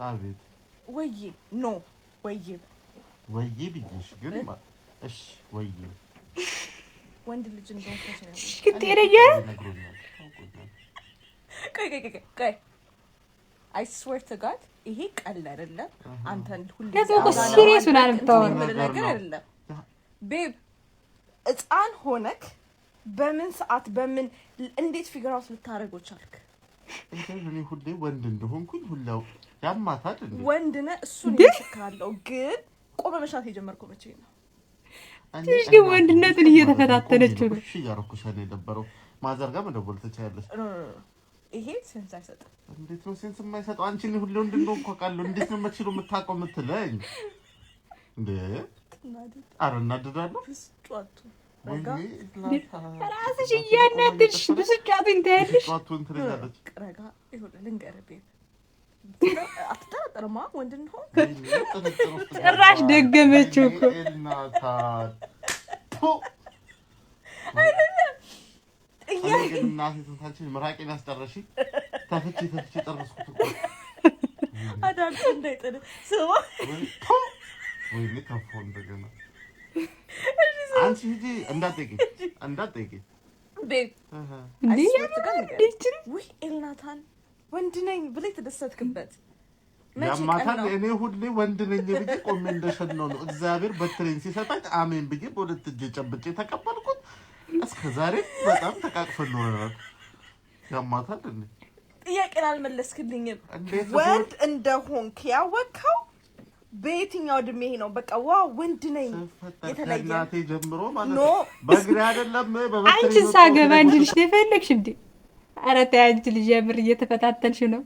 አቤት ወይዬ ኖ ወይዬ ወይዬ ቢልሽ ግን እሺ ወይዬ ወንድ ልጅ እንደሆነ ተሰነኝ ክትረየ ቆይ I swear to God ይሄ ቀልድ አይደለም አንተን ሁሉ ለዛው ሲሪየስ ሆነ አልተው ነገር አይደለም ቤብ እጣን ሆነክ በምን ሰዓት በምን እንዴት ፊገር አውት ልታረጋው ቻልክ እኔ ሁሌ ወንድ እንደሆንኩኝ ሁላው ያማታል እንዴ ወንድ ነህ እሱን ይስካለው ግን ቆመ መሻት የጀመርከው መቼ ነው ትንሽ ግን ወንድነትን እየተፈታተነች ነው እሺ ያረኩሽ እኔ ደበረው ማዘርጋ መደወል ትቻለሽ ይሄ ሴንስ አይሰጥም እንዴት ነው ሴንስ የማይሰጠው አንቺ ነው ሁሌ ወንድ እንደሆንኩ አውቃለሁ እንዴት ነው መችሎ የምታውቀው የምትለኝ እንዴ አረና ደዳለው ፍስጫቱ ራስሽ እያናደድሽ ብስጫቱን ታያለሽ ጫቱን ትረዳለች ረጋ ይሁን ልንገርህ አትጠራጠርማ ወንድ እንደሆን ጭራሽ ደገመችው እኮ አይደለም እናቴ ተንታችን ምራቄን አስጨረሽ ተፍቺ ጨረስኩት እኮ አዳልጥ እንዳይጥል ስማ ወይ ለካፎ እንደገና አንቺ ሂጂ እንዳትጠቂ ቤብ እንዴ ወይ ኤልናታን ወንድ ነኝ ብለህ ተደሰትክበት ያማታን እኔ ሁሌ ወንድ ነኝ ብዬ ቆሜ እንደሸነው ነው እግዚአብሔር በትሬን ሲሰጣኝ አሜን ብዬ በሁለት እጄ ጨብጬ ተቀበልኩት እስከዛሬ በጣም ተቃቅፈን ኖረናል ያማታን እንዴ ጥያቄን አልመለስክልኝም ወንድ እንደሆንክ ያወቅኸው በየትኛው እድሜ ነው በቃ ዋው ወንድ ነኝ የተለየ እናቴ ጀምሮ ማለት ነው በግሬ አይደለም በበትሬ አንቺ ሳገባ እንድልሽ ነው የፈለግሽ እንዴ ኧረ ተይ አንቺ ልጅ የምር እየተፈታተንሽ ነው